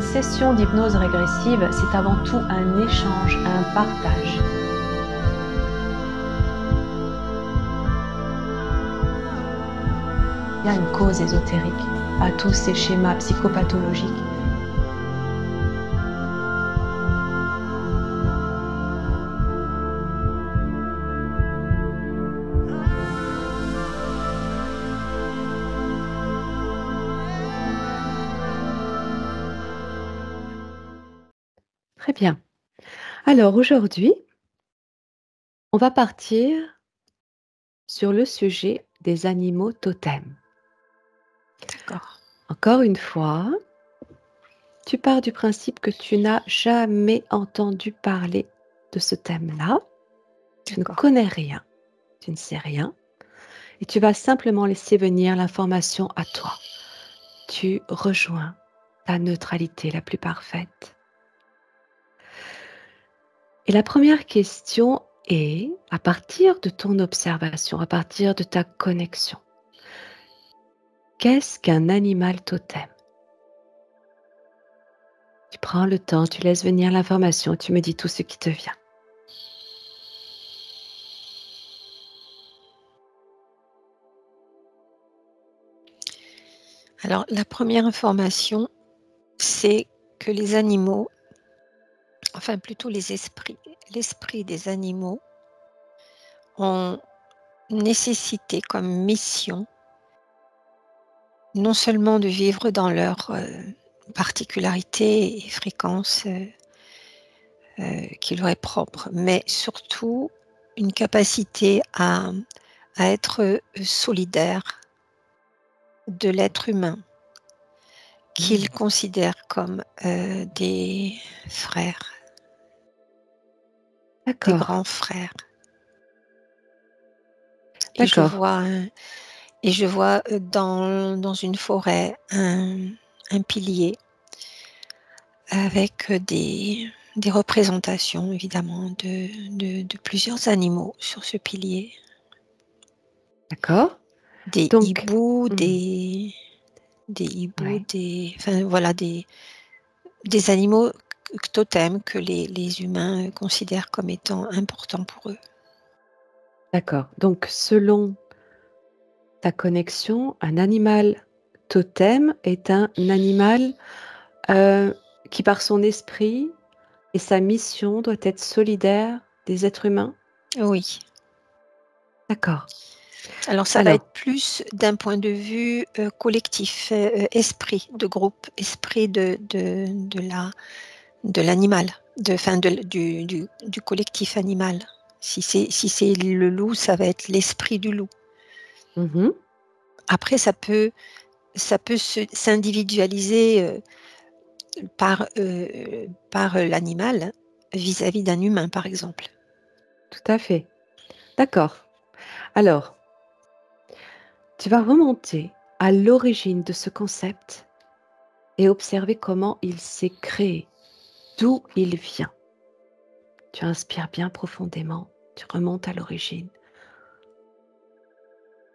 session d'hypnose régressive, c'est avant tout un échange, un partage. Il y a une cause ésotérique à tous ces schémas psychopathologiques. Très bien. Alors aujourd'hui, on va partir sur le sujet des animaux totems. D'accord. Encore une fois, tu pars du principe que tu n'as jamais entendu parler de ce thème-là. Tu ne D'accord. connais rien, tu ne sais rien, et tu vas simplement laisser venir l'information à toi. Tu rejoins ta neutralité la plus parfaite. Et la première question est, à partir de ton observation, à partir de ta connexion, qu'est-ce qu'un animal totem? Tu prends le temps, tu laisses venir l'information, tu me dis tout ce qui te vient. Alors, la première information, c'est que les animaux, enfin plutôt les esprits, l'esprit des animaux ont nécessité comme mission non seulement de vivre dans leur particularité et fréquence qui leur est propre, mais surtout une capacité à être solidaire de l'être humain qu'ils considèrent comme des frères, des D'accord, grands frères. Et je d'accord, vois, et je vois dans une forêt un pilier avec des représentations évidemment de plusieurs animaux sur ce pilier. d'accord. Des Donc, hiboux, hmm, ouais, enfin voilà, des animaux totems que les humains considèrent comme étant importants pour eux. d'accord. Donc, selon ta connexion, un animal totem est un animal qui, par son esprit et sa mission, doit être solidaire des êtres humains? Oui. D'accord. Alors ça va Alors, être plus d'un point de vue, collectif, esprit de groupe, esprit de l'animal, enfin du collectif animal. Si c'est le loup, ça va être l'esprit du loup. mhm, Après ça peut s'individualiser, par l'animal vis-à-vis d'un humain, par exemple. tout à fait. D'accord. Alors, tu vas remonter à l'origine de ce concept et observer comment il s'est créé, d'où il vient. Tu inspires bien profondément, tu remontes à l'origine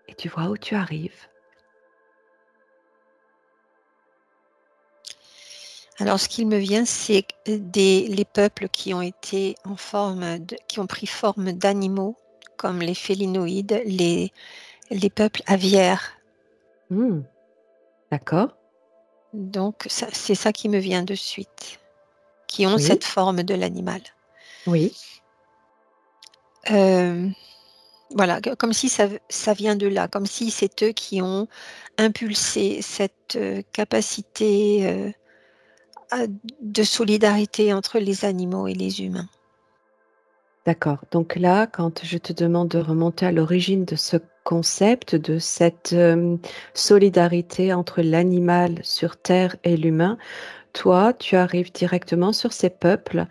et tu vois où tu arrives. Alors ce qui me vient, c'est les peuples qui ont été qui ont pris forme d'animaux, comme les félinoïdes, les peuples aviaires. Hmm, d'accord. Donc c'est ça qui me vient de suite, qui ont Oui, cette forme de l'animal. oui, Voilà, comme si ça vient de là, comme si c'est eux qui ont impulsé cette capacité de solidarité entre les animaux et les humains. d'accord. Donc là, quand je te demande de remonter à l'origine de ce concept, de cette solidarité entre l'animal sur Terre et l'humain, toi, tu arrives directement sur ces peuples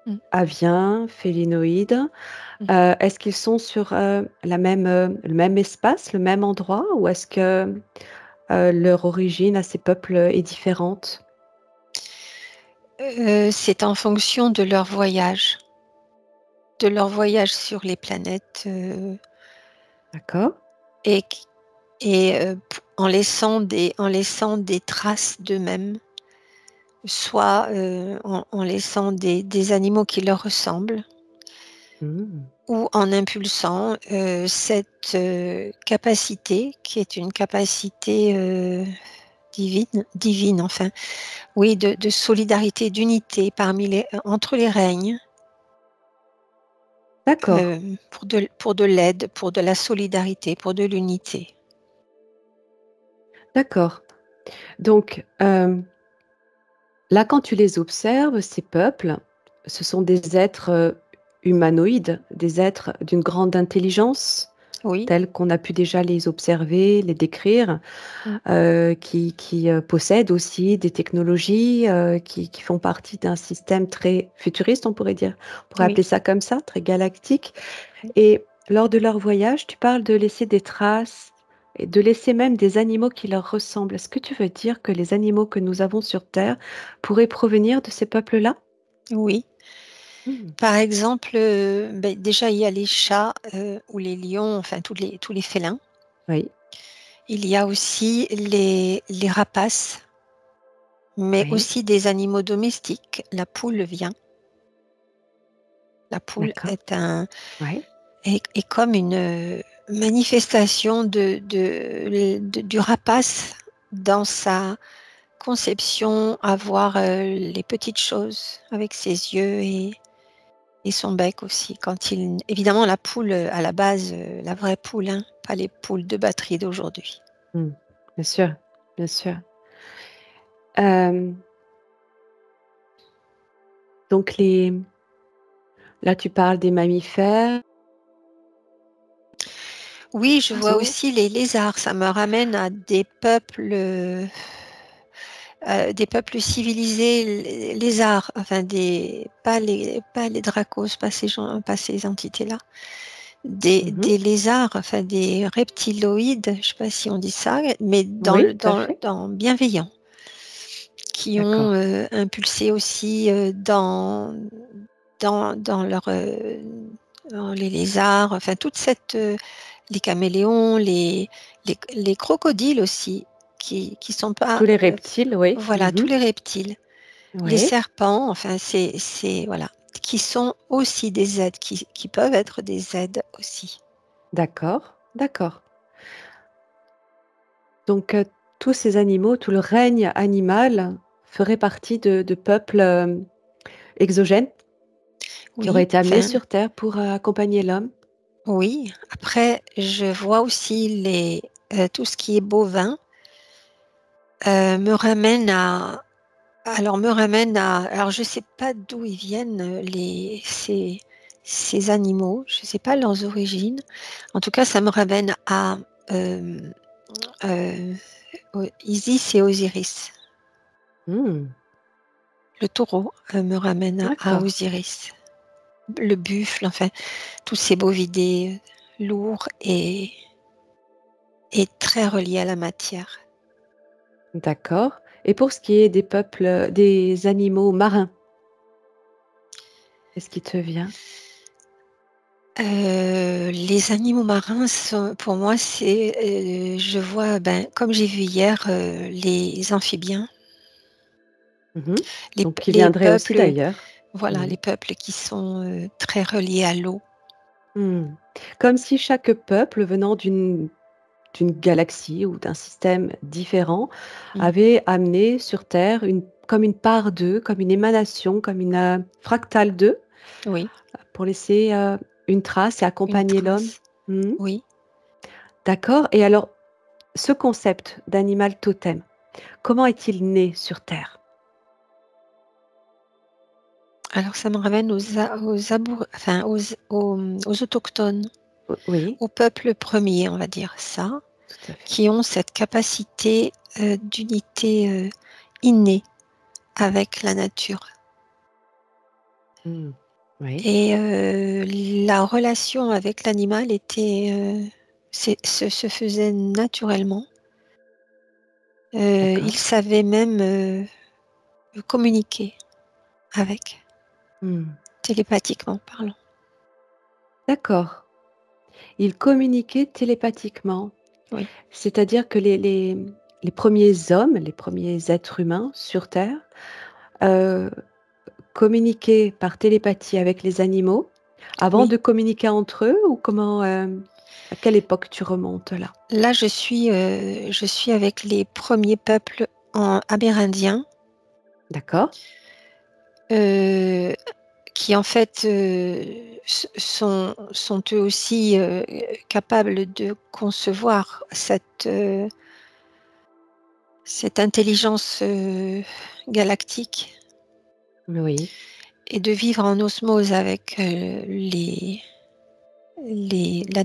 Mm. aviens, félinoïdes. Mm. Est-ce qu'ils sont sur le même espace, le même endroit, ou est-ce que leur origine à ces peuples est différente? C'est en fonction de leur voyage sur les planètes, D'accord. et en laissant des traces d'eux-mêmes soit en laissant des animaux qui leur ressemblent, Mmh. ou en impulsant cette capacité, qui est une capacité divine, enfin, oui, de solidarité, d'unité entre les règnes, D'accord, pour de l'aide, pour de la solidarité, pour de l'unité. d'accord. Donc, là, quand tu les observes, ces peuples, ce sont des êtres, humanoïdes, des êtres d'une grande intelligence, Oui, tels qu'on a pu déjà les observer, les décrire, mm, qui possèdent aussi des technologies, qui font partie d'un système très futuriste, on pourrait dire. On pourrait oui. appeler ça comme ça, très galactique. Et lors de leur voyage, tu parles de laisser des traces et de laisser même des animaux qui leur ressemblent. Est-ce que tu veux dire que les animaux que nous avons sur terre pourraient provenir de ces peuples-là? Oui. Mmh. Par exemple, ben, déjà, il y a les chats ou les lions, enfin tous les félins. Oui, Il y a aussi les rapaces, mais oui, aussi des animaux domestiques. La poule vient. La poule d'accord. Oui, est comme une manifestation du rapace dans sa conception à voir les petites choses avec ses yeux et son bec aussi. Évidemment, la poule, à la base, la vraie poule, hein, pas les poules de batterie d'aujourd'hui. mmh. Bien sûr, bien sûr. Hem, donc là, tu parles des mammifères, Oui, je vois oiseaux? aussi les lézards. Ça me ramène à des peuples civilisés lézards, enfin pas les dracos, pas ces entités-là, Mmh. des lézards, enfin des reptiloïdes, je ne sais pas si on dit ça, mais Oui, tout à fait. dans bienveillant, qui ont D'accord. impulsé aussi dans dans les lézards, enfin les caméléons, les crocodiles aussi, qui sont Tous pas, les reptiles, oui. voilà, tous Mmh. les reptiles, les Oui, serpents, enfin voilà, qui sont aussi des aides, qui peuvent être des aides aussi. d'accord, d'accord. Donc, tous ces animaux, tout le règne animal ferait partie de peuples, exogènes qui auraient Oui, été amenés enfin, sur terre pour, accompagner l'homme? oui. Après, je vois aussi tout ce qui est bovin, me ramène alors je sais pas d'où ils viennent, ces animaux, je sais pas leurs origines. En tout cas, ça me ramène à, hem, heu, Isis et Osiris. Mmh, Le taureau, me ramène à d'accord, Osiris. Le buffle, enfin, tous ces bovidés, lourds et très reliés à la matière. d'accord, et pour ce qui est des peuples, des animaux marins, qu'est-ce qui te vient? Les animaux marins sont pour moi, je vois, ben, comme j'ai vu hier, les amphibiens, Mmh. Donc qui les viendraient aussi peuples, d'ailleurs? voilà, Mmh. les peuples qui sont, très reliés à l'eau. Mmh. Comme si chaque peuple venant d'une galaxie ou d'un système différent Mmh. avait amené sur terre comme une part d'eux, comme une émanation, comme une, fractale d'eux, Oui, pour laisser, une trace et une accompagner l'homme? trace. Mmh. Oui. D'accord, et alors ce concept d'animal totem, comment est-il né sur terre? Alors ça me ramène aux autochtones, Oui, aux peuples premiers, on va dire ça, tout à fait. qui ont cette capacité, d'unité, innée avec la nature. Mmh. Oui, Et la relation avec l'animal se faisait naturellement. Ils d'accord. savaient même, communiquer avec, Mmh. télépathiquement parlant. D'accord. Ils communiquaient télépathiquement. Oui, C'est-à-dire que les premiers hommes, les premiers êtres humains sur terre, heu, communiquer par télépathie avec les animaux avant Oui. de communiquer entre eux ou comment, à quelle époque tu remontes là? Là, je suis avec les premiers peuples amérindiens, D'accord. heu, qui en fait, sont eux aussi, capables de concevoir cette intelligence, galactique Oui, et de vivre en osmose avec, la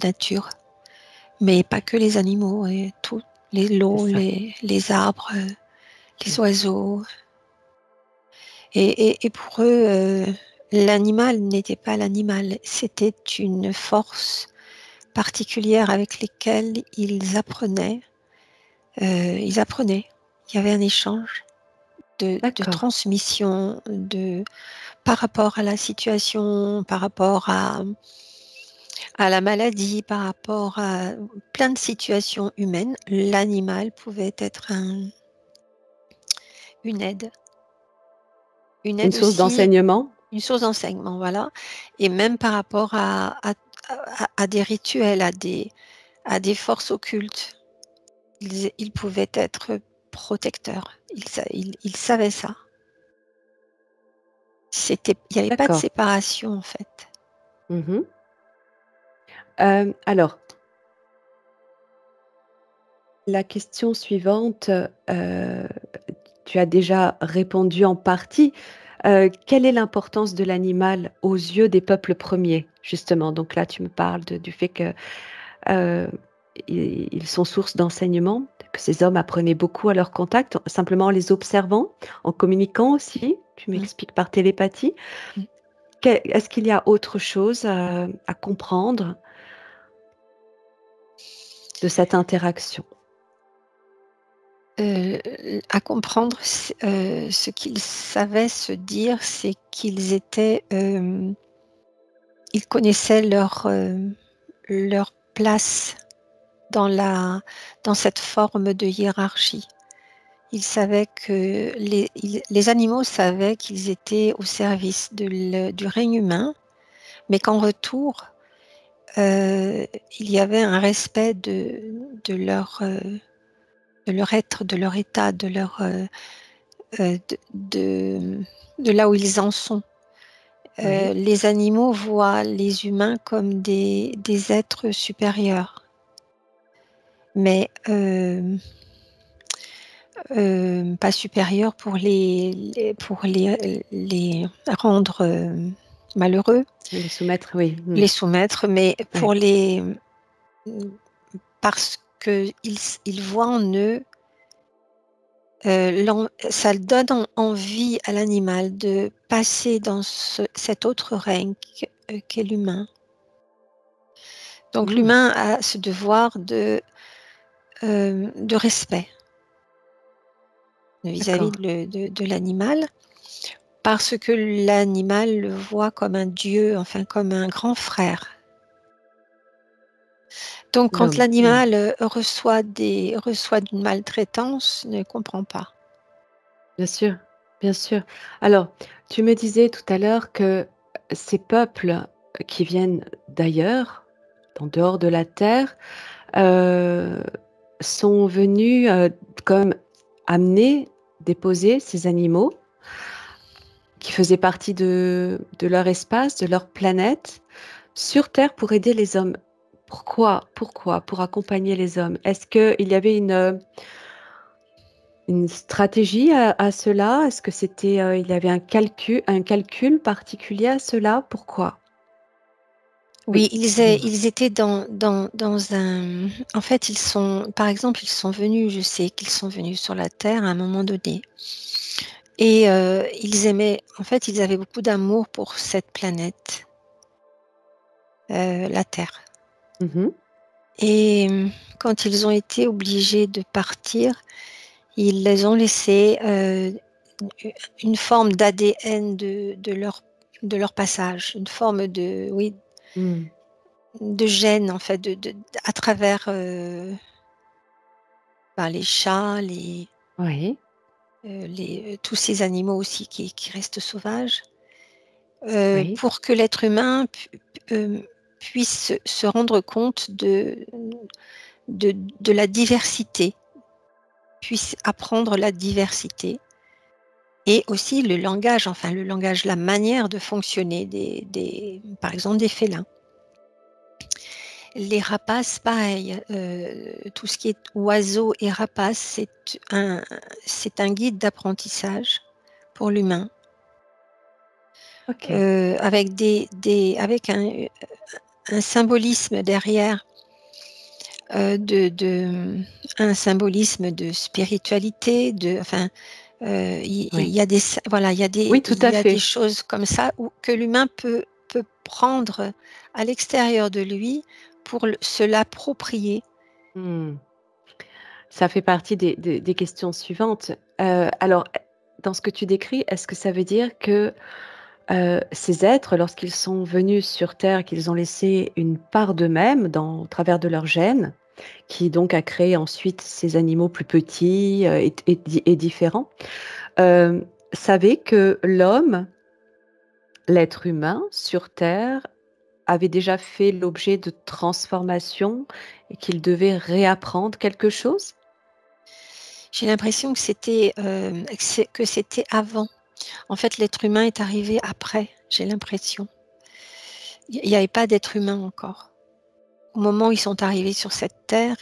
nature. Mais pas que les animaux et tout, c'est l'eau, ça. les arbres, Mmh. les oiseaux et pour eux, l'animal n'était pas l'animal, c'était une force particulière avec lesquelles ils apprenaient. Il y avait un échange de D'accord. transmission, par rapport à la situation, par rapport à la maladie, par rapport à plein de situations humaines, l'animal pouvait être une aide. Une Une aide source aussi, d'enseignement? une source d'enseignement, voilà, et même par rapport à des rituels, à des forces occultes. Ils pouvaient être protecteurs. Ils savaient ça. Il y avait pas de D'accord. séparation, en fait. Mmh. Alors, la question suivante, tu as déjà répondu en partie. Quelle est l'importance de l'animal aux yeux des peuples premiers, justement? Donc là, tu me parles du fait que, heu, ils sont source d'enseignement, que ces hommes apprenaient beaucoup à leur contact, simplement en les observant, en communiquant aussi, tu Mmh, m'expliques par télépathie. mmh. Est-ce qu'il y a autre chose, à comprendre de cette interaction? À comprendre, ce qu'ils savaient se dire, c'est qu'ils étaient, ils connaissaient leur place dans dans cette forme de hiérarchie. Ils savaient que les animaux savaient qu'ils étaient au service du règne humain, mais qu'en retour, il y avait un respect de leur être, de leur état, de là où ils en sont. Oui, Les animaux voient les humains comme des êtres supérieurs, mais pas supérieurs pour les rendre, malheureux, les soumettre, oui, les soumettre, mais ouais, mmh, parce qu'ils voient en eux, ça le donne envie à l'animal de passer dans cet autre règne qu'est l'humain. Donc mmh, l'humain a ce devoir de respect vis-à-vis d'accord. de l'animal, parce que l'animal le voit comme un dieu, enfin comme un grand frère. Donc quand L'homme, mmh, l'animal, reçoit d'une maltraitance, ne comprend pas. bien sûr, bien sûr. Alors, tu me disais tout à l'heure que ces peuples qui viennent d'ailleurs, en dehors de la terre, heu, sont venus, comme amener, déposer ces animaux qui faisaient partie de leur espace, de leur planète, sur terre pour aider les hommes. Pourquoi? Pourquoi? Pour accompagner les hommes. Est-ce qu'il y avait une stratégie à cela? Est-ce que c'était, il y avait un calcul particulier à cela? Pourquoi? Oui, Oui, dis-moi. ils étaient dans un en fait, par exemple, ils sont venus, je sais qu'ils sont venus sur la terre à un moment donné et ils avaient beaucoup d'amour pour cette planète, la Terre, Mmh. et quand ils ont été obligés de partir, ils les ont laissés, u une forme d'ADN de leur passage, une forme de, oui, Mmh. de gène en fait, à travers, ben, les chats, Oui. tous ces animaux aussi qui restent sauvages, Oui. pour que l'être humain puisse se rendre compte de la diversité, puisse apprendre la diversité et aussi le langage, enfin le langage, la manière de fonctionner par exemple des félins. Les rapaces, pareil, tout ce qui est oiseaux et rapaces, c'est un guide d'apprentissage pour l'humain, OK. avec un symbolisme derrière, un symbolisme de spiritualité, enfin, il Oui. y a voilà, Oui, tout il à y a des fait. choses comme ça que l'humain peut prendre à l'extérieur de lui pour se l'approprier. Mmh. Ça fait partie des questions suivantes. Alors, dans ce que tu décris, est-ce que ça veut dire que, ces êtres, lorsqu'ils sont venus sur terre, qu'ils ont laissé une part d'eux-mêmes au travers de leurs gènes, qui donc a créé ensuite ces animaux plus petits, et différents, hem, savaient que l'homme, l'être humain sur terre, avait déjà fait l'objet de transformations et qu'il devait réapprendre quelque chose? J'ai l'impression que c'était avant. En fait, l'être humain est arrivé après, j'ai l'impression. Il y avait pas d'être humain encore. Au moment où ils sont arrivés sur cette terre,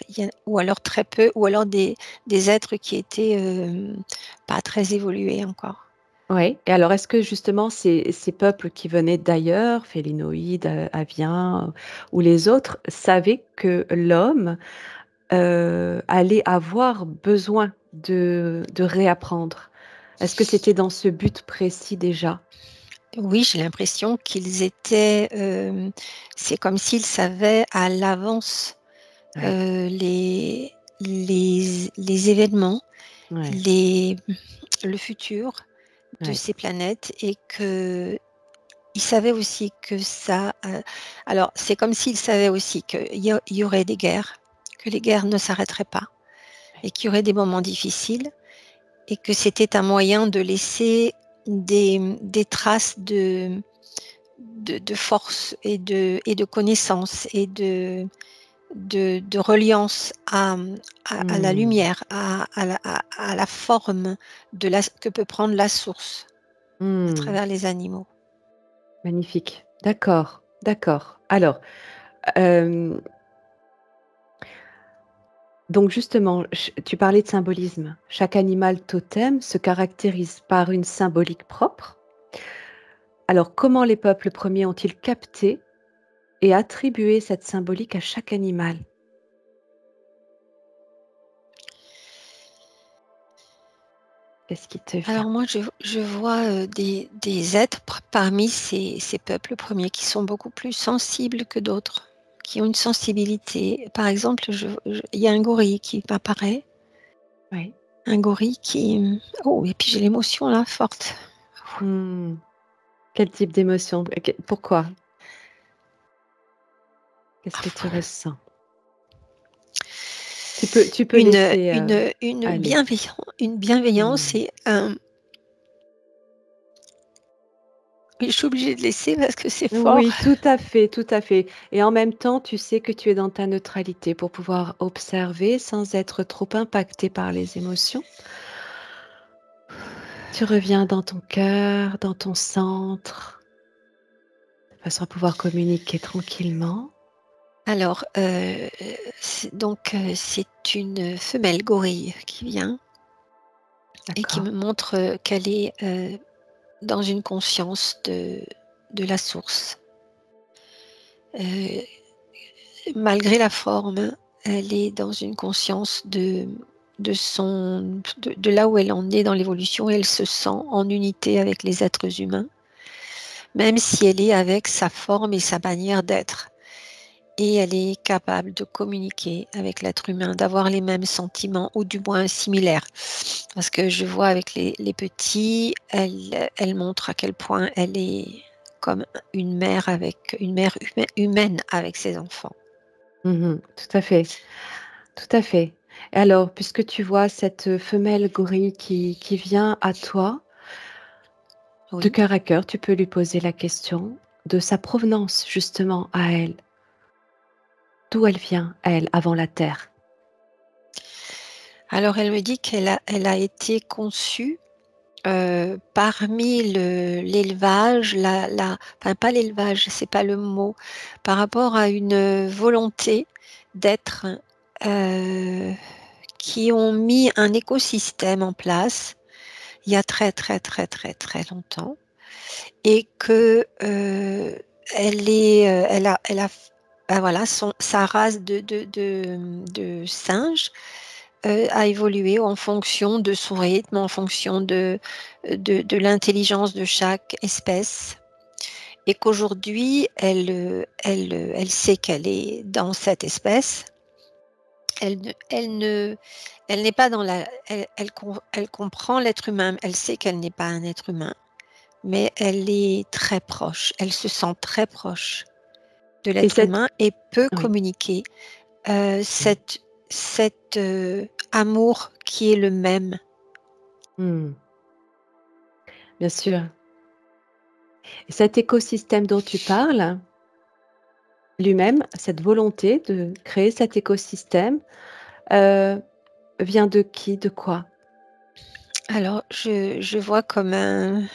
ou alors très peu, ou alors des êtres qui étaient, pas très évolués encore. Oui, et alors est-ce que justement ces peuples qui venaient d'ailleurs, Félinoïdes, Aviens, ou les autres, savaient que l'homme, allait avoir besoin de réapprendre? Est-ce que c'était dans ce but précis déjà? Oui, j'ai l'impression qu'ils étaient, c'est comme s'ils savaient à l'avance, Oui, les événements, ouais, les le futur de ouais, ces planètes et qu'ils savaient aussi que alors c'est comme s'ils savaient aussi qu'il y aurait des guerres, que les guerres ne s'arrêteraient pas et qu'il y aurait des moments difficiles et que c'était un moyen de laisser des traces de force et de connaissance et de reliance à la mmh, lumière, à la forme que peut prendre la source à mmh, travers les animaux. magnifique. D'accord, d'accord. Alors, hem donc justement, tu parlais de symbolisme. Chaque animal totem se caractérise par une symbolique propre. Alors comment les peuples premiers ont-ils capté et attribué cette symbolique à chaque animal? Qu'est-ce qui te Alors vient? moi, je vois des êtres parmi ces peuples premiers qui sont beaucoup plus sensibles que d'autres, qui ont une sensibilité. Par exemple, il y a un gorille qui m'apparaît, Oui. un gorille qui... Oh, et puis j'ai l'émotion là, forte. Mmh. Quel type d'émotion? Pourquoi? Qu'est-ce que tu ressens? Tu peux laisser, aller. Une bienveillance Mmh. et un... Oui, je suis obligée de laisser parce que c'est fort. Oui, tout à fait, et en même temps, tu sais que tu es dans ta neutralité pour pouvoir observer sans être trop impacté par les émotions. Tu reviens dans ton cœur, dans ton centre, de façon à pouvoir communiquer tranquillement. Alors, c'est une femelle gorille qui vient et qui D'accord. me montre, qu'elle est, dans une conscience de la source. Heu, Malgré la forme, elle est dans une conscience de là où elle en est dans l'évolution et elle se sent en unité avec les êtres humains, même si elle est avec sa forme et sa manière d'être. Et elle est capable de communiquer avec l'être humain, d'avoir les mêmes sentiments ou du moins similaires. Parce que je vois avec les petits, elle montre à quel point elle est comme une mère humaine avec ses enfants. Mmh. Tout à fait, tout à fait. Alors, puisque tu vois cette femelle gorille qui vient à toi, de Oui. cœur à cœur, tu peux lui poser la question de sa provenance justement à elle. D'où elle vient, elle, avant la Terre? Alors elle me dit elle a été conçue, parmi l'élevage, enfin pas l'élevage, c'est pas le mot, par rapport à une volonté d'êtres, heu, qui ont mis un écosystème en place, il y a très, très, très, très, très longtemps et que, elle a bah, voilà, sa race de singes, a évolué en fonction de son rythme, en fonction de l'intelligence de chaque espèce et qu'aujourd'hui elle sait qu'elle est dans cette espèce. Elle n'est pas dans la elle comprend l'être humain, elle sait qu'elle n'est pas un être humain, mais elle est très proche, elle se sent très proche de Et l'être cette humain et peut oui, communiquer, oui. cet, amour qui est le même. Mmh, bien sûr. Et cet écosystème dont tu parles, lui-même, cette volonté de créer cet écosystème, heu, vient de qui? De quoi? Alors je vois comme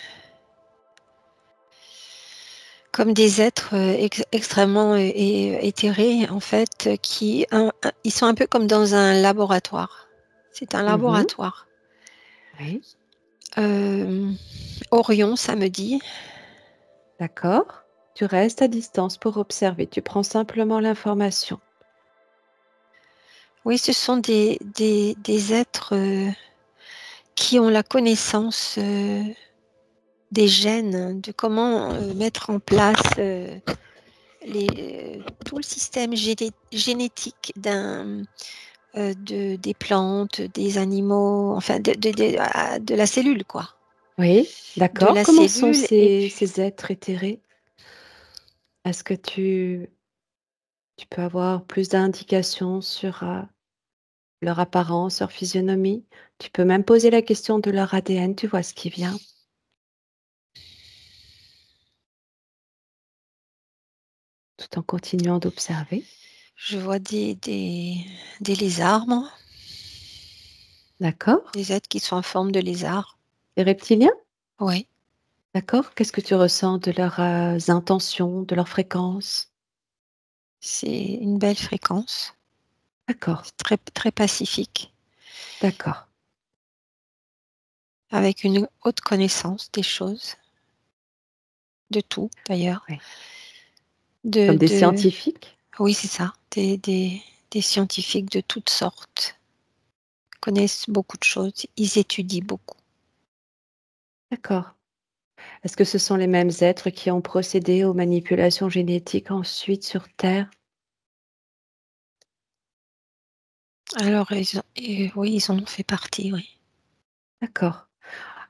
des êtres, extrêmement éthérés en fait, qui ils sont un peu comme dans un laboratoire. C'est un Mmh. laboratoire. Oui, Hem, Orion, ça me dit. d'accord. Tu restes à distance pour observer, tu prends simplement l'information. Oui, ce sont des êtres, qui ont la connaissance, des gènes, de comment, mettre en place, tout le système génétique des plantes, des animaux, enfin de la cellule quoi. Oui, De d'accord. la Comment sont cellule et puis ces êtres éthérés? Est-ce que tu peux avoir plus d'indications sur, leur apparence, leur physionomie? Tu peux même poser la question de leur ADN, tu vois ce qui vient, tout en continuant d'observer. je vois des lézards moi, D'accord. des êtres qui sont en forme de lézard. Les reptiliens? Oui, D'accord. Qu'est-ce que tu ressens de leurs, intentions, de leur fréquence? c'est une belle fréquence. D'accord, C'est très très pacifique, d'accord. avec une haute connaissance des choses, de tout d'ailleurs. Oui. De Comme des de scientifiques? oui, c'est ça, des scientifiques de toutes sortes, connaissent beaucoup de choses, ils étudient beaucoup. D'accord. Est-ce que ce sont les mêmes êtres qui ont procédé aux manipulations génétiques ensuite sur Terre? Alors oui, ils en ont fait partie, oui. D'accord.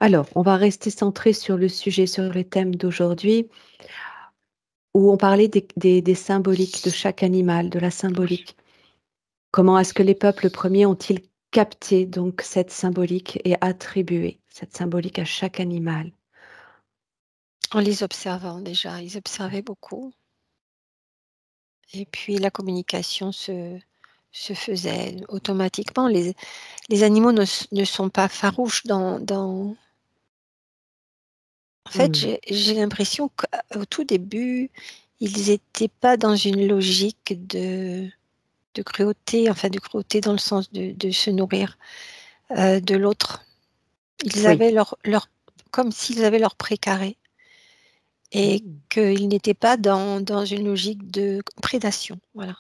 Alors, on va rester centré sur le sujet, sur le thème d'aujourd'hui, où on parlait des symboliques de chaque animal, de la Oui. symbolique. Comment est-ce que les peuples premiers ont-ils capté donc cette symbolique et attribué cette symbolique à chaque animal? En les observant déjà, ils Ouais. observaient beaucoup et puis la communication se faisait automatiquement. Les animaux ne sont pas farouches en fait, Mmh. j'ai l'impression qu'au tout début, ils étaient pas dans une logique de cruauté, enfin de cruauté dans le sens de se nourrir, de l'autre. Ils Oui. avaient leur comme s'ils avaient leur précaré et Mmh. qu'ils n'étaient pas dans une logique de prédation, voilà.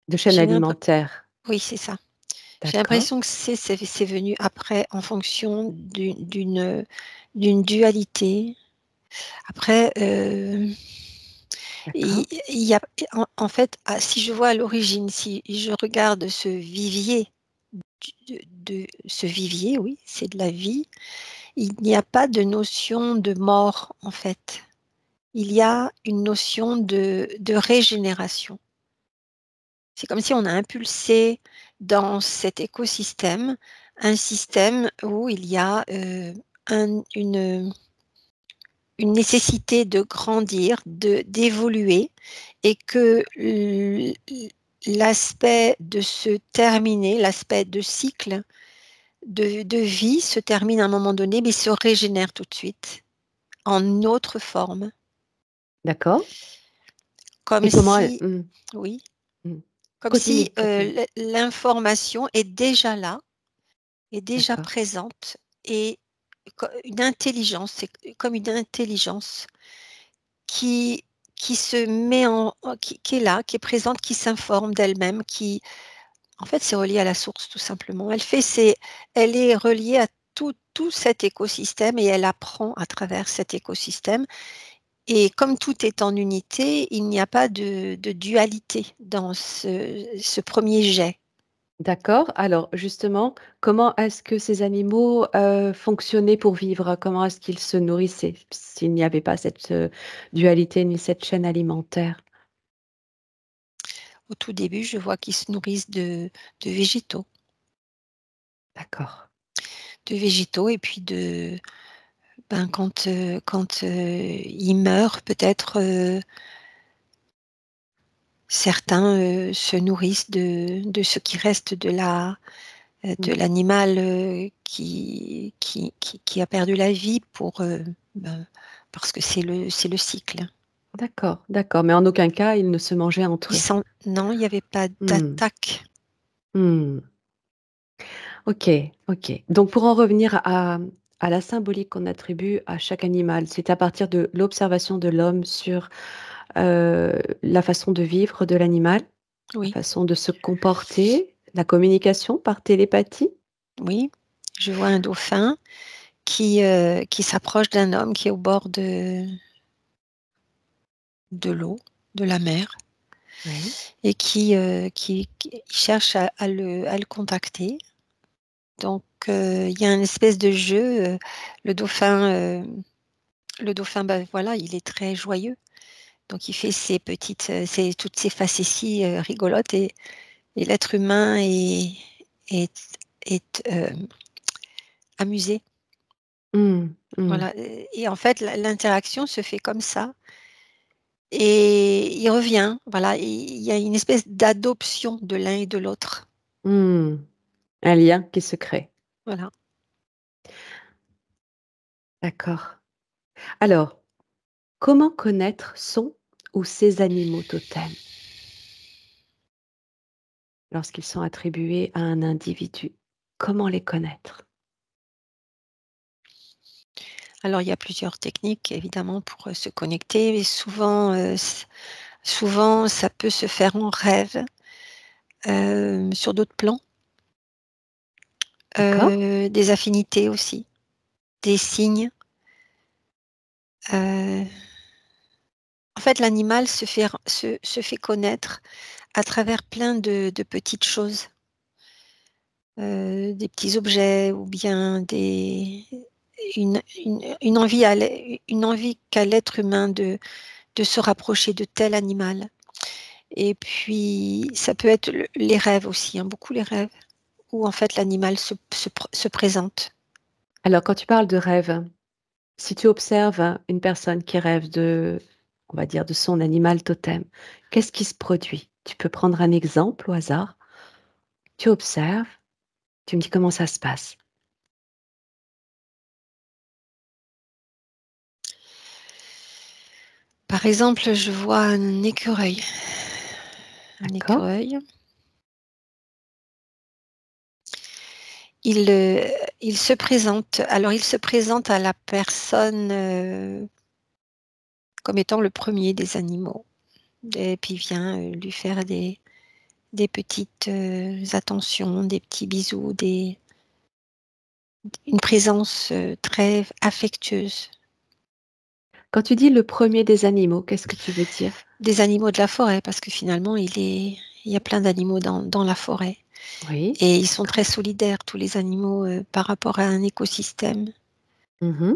De chaîne J'ai l'impré alimentaire. Oui, c'est ça. J'ai D'accord, l'impression que c'est venu après en fonction d'une dualité. Après, d'accord. il y a en fait, si je vois à l'origine, si je regarde ce vivier de ce vivier, oui, c'est de la vie. Il n'y a pas de notion de mort, en fait. Il y a une notion de régénération. C'est comme si on a impulsé dans cet écosystème un système où il y a une nécessité de grandir, d'évoluer, et que l'aspect de se terminer, l'aspect de cycle de vie se termine à un moment donné, mais se régénère tout de suite en autre forme. D'accord. Comme Et comment elle si, oui, mmh. comme Continue, si continue. l'information est déjà là, est déjà D'accord. présente, et une intelligence, c'est comme une intelligence qui, qui se met qui est là, qui est présente, qui s'informe d'elle-même, en fait, c'est relié à la source tout simplement. Elle est reliée à tout cet écosystème, et elle apprend à travers cet écosystème. Et comme tout est en unité, il n'y a pas de dualité dans ce premier jet. D'accord. Alors justement, comment est-ce que ces animaux, fonctionnaient pour vivre? Comment est-ce qu'ils se nourrissaient? S'il n'y avait pas cette, dualité ni cette chaîne alimentaire? Au tout début, je vois qu'ils se nourrissent de végétaux, D'accord. et puis quand ils meurent, peut-être certains se nourrissent de ce qui reste de Mmh. l'animal qui a perdu la vie ben, parce que c'est le cycle. D'accord, d'accord, mais en aucun cas, ils ne se mangeaient entre eux? Non, il n'y avait pas Mmh. d'attaque. Mmh. OK, OK. Donc pour en revenir à la symbolique qu'on attribue à chaque animal, c'est à partir de l'observation de l'homme sur, la façon de vivre de l'animal, la Oui, façon de se comporter, la communication par télépathie? oui. Je vois un dauphin qui s'approche d'un homme qui est au bord de l'eau, de la mer, Oui. et qui cherche à le contacter. Donc, il y a une espèce de jeu. Le dauphin, bah, voilà, il est très joyeux. Donc, il fait toutes ces facéties rigolotes, et l'être humain est, est amusé. Mmh. Mmh. Voilà, et en fait, l'interaction se fait comme ça, et il revient. Voilà, il y a une espèce d'adoption de l'un et de l'autre. Mmh. Un lien qui se crée. Voilà. D'accord. Alors, comment connaître son ou ses animaux totems lorsqu'ils sont attribués à un individu? Comment les connaître? Alors, il y a plusieurs techniques évidemment pour se connecter, et souvent ça peut se faire en rêve, sur d'autres plans, D'accord? des affinités aussi, des signes. Heu, En fait, l'animal se fait connaître à travers plein de petites choses, des petits objets, ou bien une envie une envie qu'a l'être humain de se rapprocher de tel animal. Et puis ça peut être les rêves aussi, hein, beaucoup les rêves, où en fait l'animal se présente. Alors quand tu parles de rêve, si tu observes une personne qui rêve de, on va dire, de son animal totem, qu'est-ce qui se produit? Tu peux prendre un exemple au hasard? Tu observes, tu me dis comment ça se passe. Par exemple, je vois un écureuil. Un D'accord? écureuil, il, heu, il se présente à la personne, comme étant le premier des animaux, et puis vient, lui faire des petites, attentions, des petits bisous, une présence, très affectueuse. Quand tu dis le premier des animaux, qu'est-ce que tu veux dire? Des animaux de la forêt, parce que finalement il y a plein d'animaux dans la forêt, Oui. et ils sont D'accord. très solidaires, tous les animaux, par rapport à un écosystème, Mmh.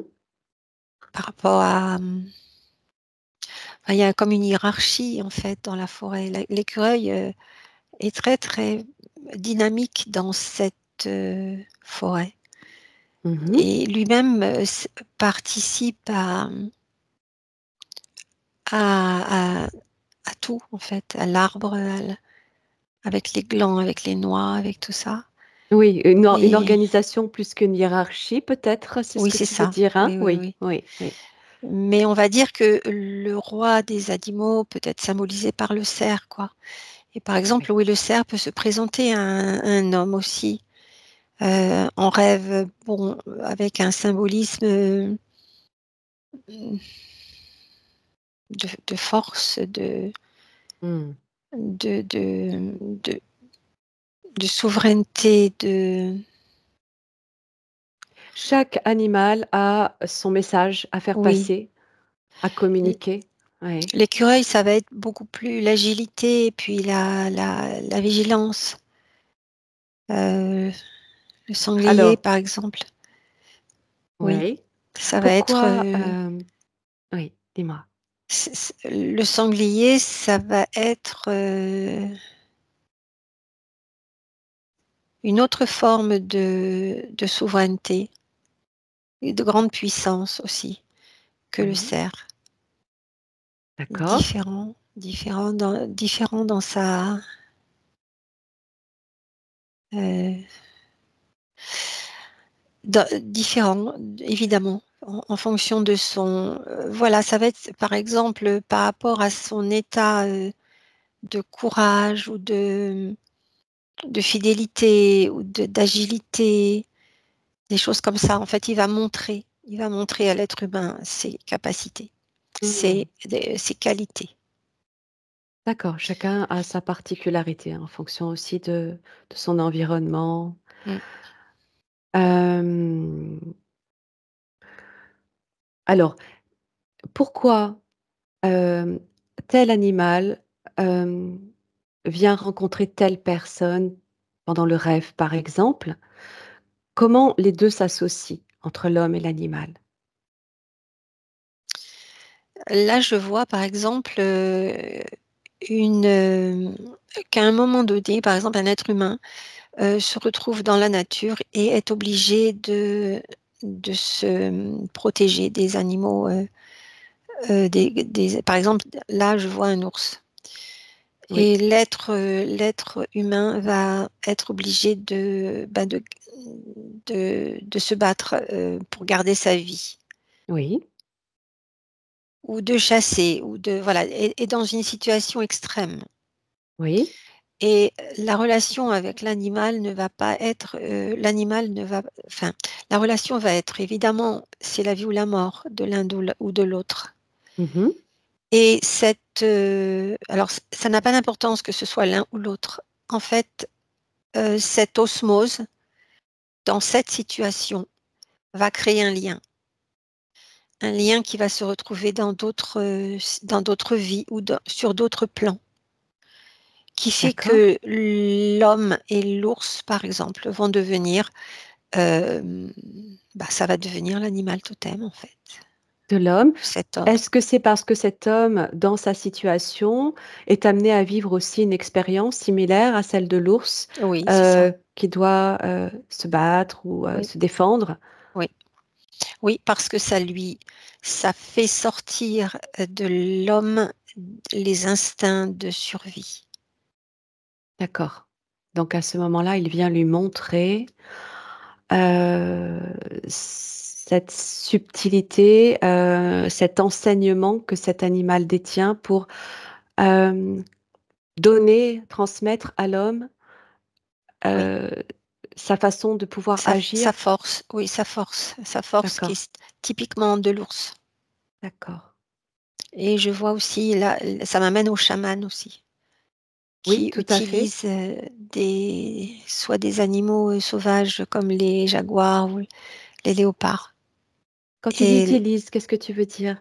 par rapport à, enfin, il y a comme une hiérarchie en fait dans la forêt. L'écureuil, est très, très dynamique dans cette forêt. Mhm. Et lui-même participe à tout, en fait, à l'arbre, avec les glands, avec les noix, avec tout ça. Oui, une Et organisation plus qu'une hiérarchie, peut-être, c'est ce oui, que c'est tu veux ça. dire, hein? Oui, oui, Oui, oui. oui, oui. Mais on va dire que le roi des animaux peut être symbolisé par le cerf, quoi. Et par exemple, Oui. oui, le cerf peut se présenter à un homme aussi, en rêve, bon, avec un symbolisme de force, Hmm. de, de, de, de souveraineté, Chaque animal a son message à faire oui. passer, à communiquer. Oui. L'écureuil, ça va être beaucoup plus l'agilité et puis la vigilance. Le sanglier, Alors, par exemple, oui, oui. ça va être Pourquoi, oui, dis-moi. le sanglier, ça va être une autre forme de souveraineté et de grande puissance aussi que le Mhm. cerf. D'accord. Différent dans sa euh, différent, évidemment, en fonction de son. Voilà, ça va être par exemple par rapport à son état de courage ou de fidélité ou d'agilité, des choses comme ça. En fait, il va montrer à l'être humain ses capacités, Hmm. ses qualités. D'accord, chacun a sa particularité hein, en fonction aussi de son environnement. Mm. Euh, alors, pourquoi euh, tel animal euh, vient rencontrer telle personne pendant le rêve, par exemple? Comment les deux s'associent entre l'homme et l'animal? Là, je vois par exemple une, qu'à un moment donné, par exemple, un être humain se retrouve dans la nature et est obligé de se protéger des animaux. Par exemple, là, je vois un ours. Oui. Et l'être humain va être obligé de se battre pour garder sa vie, Oui, ou de chasser, ou de voilà, est dans une situation extrême. oui. Et la relation avec l'animal ne va pas être, l'animal ne va, enfin, la relation va être évidemment, c'est la vie ou la mort de l'un ou de l'autre. Mhm. Et alors ça n'a pas d'importance que ce soit l'un ou l'autre. En fait, cette osmose dans cette situation va créer un lien qui va se retrouver dans d'autres vies ou sur d'autres plans, qui fait D'accord. que l'homme et l'ours, par exemple, vont devenir, ça va devenir l'animal totem, en fait, De l'homme. cet homme. Est-ce que c'est parce que cet homme, dans sa situation, est amené à vivre aussi une expérience similaire à celle de l'ours, Oui, c'est ça. qui doit se battre ou Oui, se défendre? oui, oui, parce que ça fait sortir de l'homme les instincts de survie. D'accord. Donc à ce moment-là, il vient lui montrer Heu, cette subtilité, cet enseignement que cet animal détient pour, hem, donner, transmettre à l'homme, Oui. heu, sa façon de pouvoir Sa agir? force, oui, sa force qui D'accord, est typiquement de l'ours. d'accord. Et je vois aussi là, ça m'amène au chaman aussi, Oui, qui tout à fait. utilise, soit des animaux, sauvages comme les jaguars ou les léopards. Quand tu dis Et utilise, qu'est-ce que tu veux dire?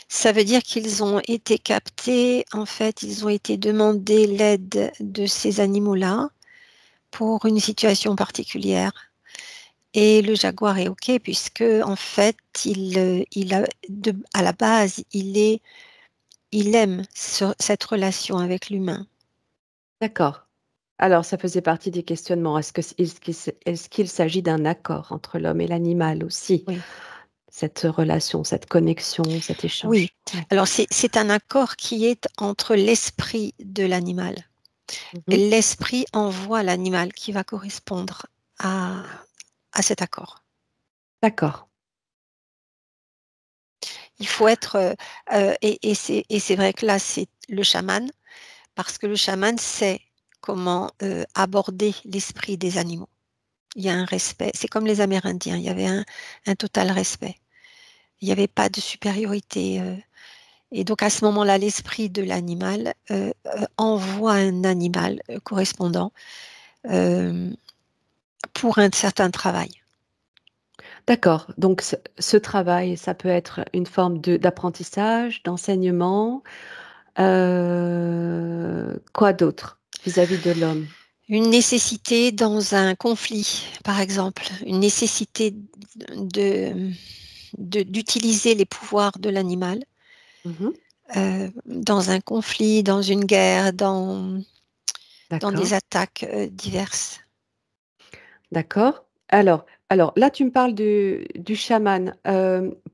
ça veut dire qu'ils ont été captés, en fait, ils ont été demandés l'aide de ces animaux-là pour une situation particulière. Et le jaguar est OK puisque en fait, il a à la base, il aime cette relation avec l'humain. D'accord. Alors, ça faisait partie des questionnements. Est-ce qu'il s'agit d'un accord entre l'homme et l'animal aussi? Oui. Cette relation, cette connexion, cet Oui. échange? Ouais. Alors c'est un accord qui est entre l'esprit de l'animal. Et Mmh. l'esprit envoie l'animal qui va correspondre à cet accord. D'accord. Il faut être, et c'est vrai que là, c'est le chaman, parce que le chaman sait comment, aborder l'esprit des animaux. Il y a un respect, c'est comme les Amérindiens, il y avait un total respect. Il n'y avait pas de supériorité, et donc à ce moment-là, l'esprit de l'animal, envoie un animal, correspondant, hem, pour un certain travail. D'accord, donc ce travail, ça peut être une forme d'apprentissage, d'enseignement, quoi d'autre vis-à-vis de l'homme? Une nécessité dans un conflit, par exemple, une nécessité de d'utiliser les pouvoirs de l'animal, Mmh. dans un conflit, dans une guerre, dans D'accord, des attaques, diverses. d'accord. Alors là, tu me parles du chaman.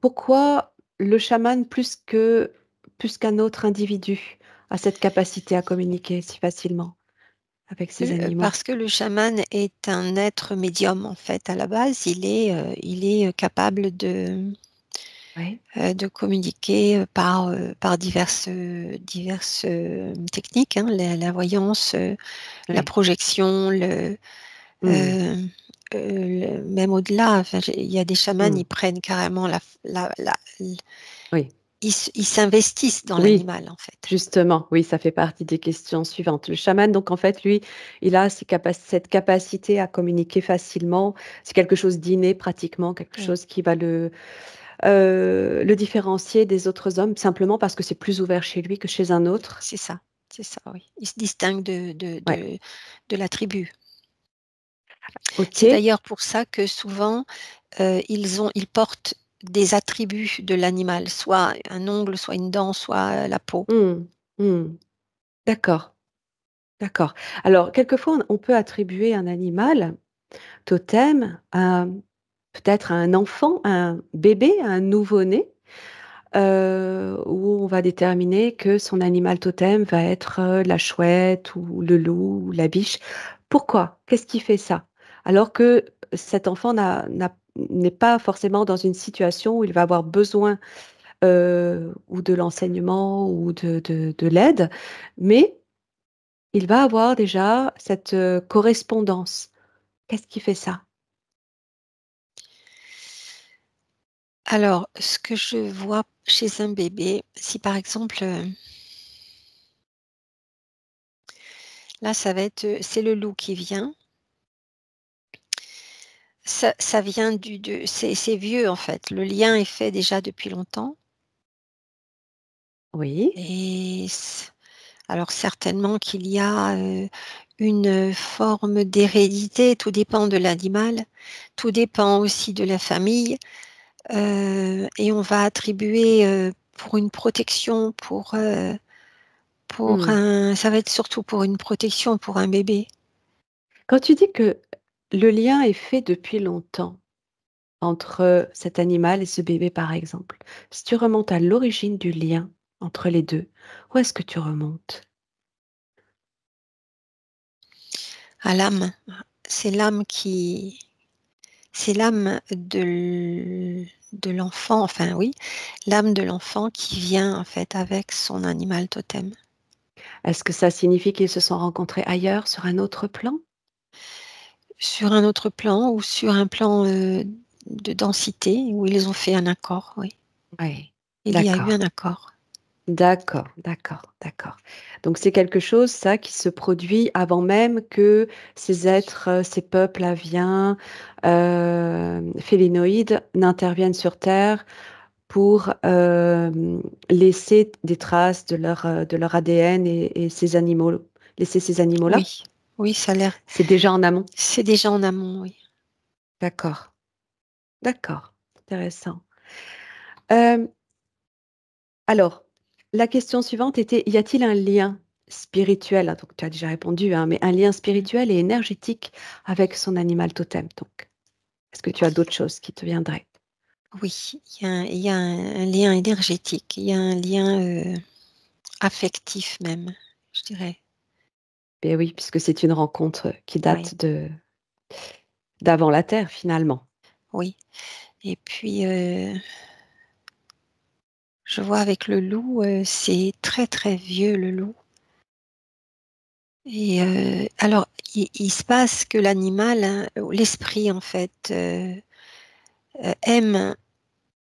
Pourquoi le chaman plus qu'un autre individu a cette capacité à communiquer si facilement avec ces animaux? Parce que le chaman est un être médium, en fait, à la base. Il est capable Oui, de communiquer, par diverses, techniques, hein, la voyance, la oui. projection, Mmh. Hem, même au-delà, enfin, il y a des chamans, Mmh. ils prennent carrément la l Oui. ils s'investissent dans Oui. l'animal, en fait. Justement, oui, ça fait partie des questions suivantes. Le chaman, donc en fait, lui, il a cette capacité à communiquer facilement. C'est quelque chose d'inné pratiquement, quelque Oui, chose qui va le différencier des autres hommes, simplement parce que c'est plus ouvert chez lui que chez un autre. c'est ça, oui. Ils se distinguent Ouais. de la tribu. C'est OK. d'ailleurs pour ça que souvent, ils portent des attributs de l'animal, soit un ongle, soit une dent, soit la peau. Mmh. Mmh. D'accord, d'accord. Alors, quelquefois, on peut attribuer un animal totem à peut-être à un enfant, à un bébé, à un nouveau-né. Où on va déterminer que son animal totem va être, la chouette ou le loup ou la biche. Pourquoi? Qu'est-ce qui fait ça? Alors que cet enfant n'est pas forcément dans une situation où il va avoir besoin, ou de l'enseignement ou de l'aide, mais il va avoir déjà cette, correspondance. Qu'est-ce qui fait ça? Alors, ce que je vois chez un bébé, si par exemple, là, ça va être, c'est le loup qui vient. Ça vient du de c'est vieux, en fait. Le lien est fait déjà depuis longtemps, Oui. et alors certainement qu'il y a, une forme d'hérédité, tout dépend de l'animal, tout dépend aussi de la famille, et on va attribuer, pour une protection, pour Mmh. un ça va être surtout pour une protection pour un bébé. Quand tu dis que le lien est fait depuis longtemps entre cet animal et ce bébé, par exemple. Si tu remontes à l'origine du lien entre les 2, où est-ce que tu remontes? À l'âme, c'est l'âme qui c'est l'âme de l'enfant, enfin oui, l'âme de l'enfant qui vient en fait avec son animal totem. Est-ce que ça signifie qu'ils se sont rencontrés ailleurs, sur un autre plan? Sur un autre plan ou sur un plan, de densité où ils ont fait un accord, oui. Oui, Il y a eu d'accord, un accord. d'accord, d'accord, d'accord. Donc c'est quelque chose, ça, qui se produit avant même que ces êtres, ces peuples aviens, félinoïdes n'interviennent sur terre pour, laisser des traces de leur ADN et ces animaux laisser ces animaux-là? Oui, oui, ça a l'air C'est déjà en amont? c'est déjà en amont, oui. D'accord, d'accord, intéressant. Hem, alors, la question suivante était: y a-t-il un lien spirituel, hein, donc tu as déjà répondu, hein, mais un lien spirituel et énergétique avec son animal totem, donc. Est-ce que tu as d'autres choses qui te viendraient? Oui, il y a un lien énergétique, il y a un lien, affectif même, je dirais. Beh, oui, puisque c'est une rencontre qui Oui, date d'avant la Terre, finalement. oui et puis, je vois avec le loup, c'est très, très vieux le loup et alors il se passe que l'animal, hein, ou l'esprit en fait, aime,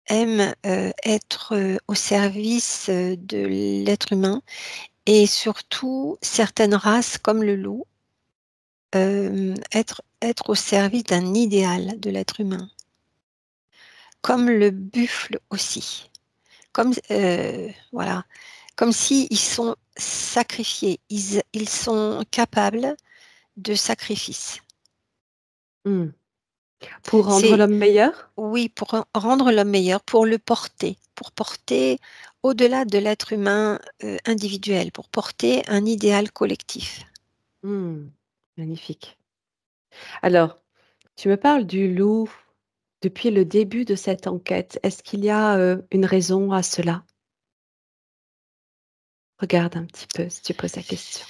être, au service, de l'être humain et surtout certaines races comme le loup, être au service d'un idéal de l'être humain. Comme le buffle aussi. Comme voilà, comme s'ils sont sacrifiés. Ils sont capables de sacrifice. Mmh. Pour rendre C'est l'homme meilleur? oui, pour rendre l'homme meilleur, pour porter au-delà de l'être humain, individuel, pour porter un idéal collectif. Mmh. Magnifique. Alors, tu me parles du loup depuis le début de cette enquête. Est-ce qu'il y a, une raison à cela? Regarde un petit peu si tu poses la question.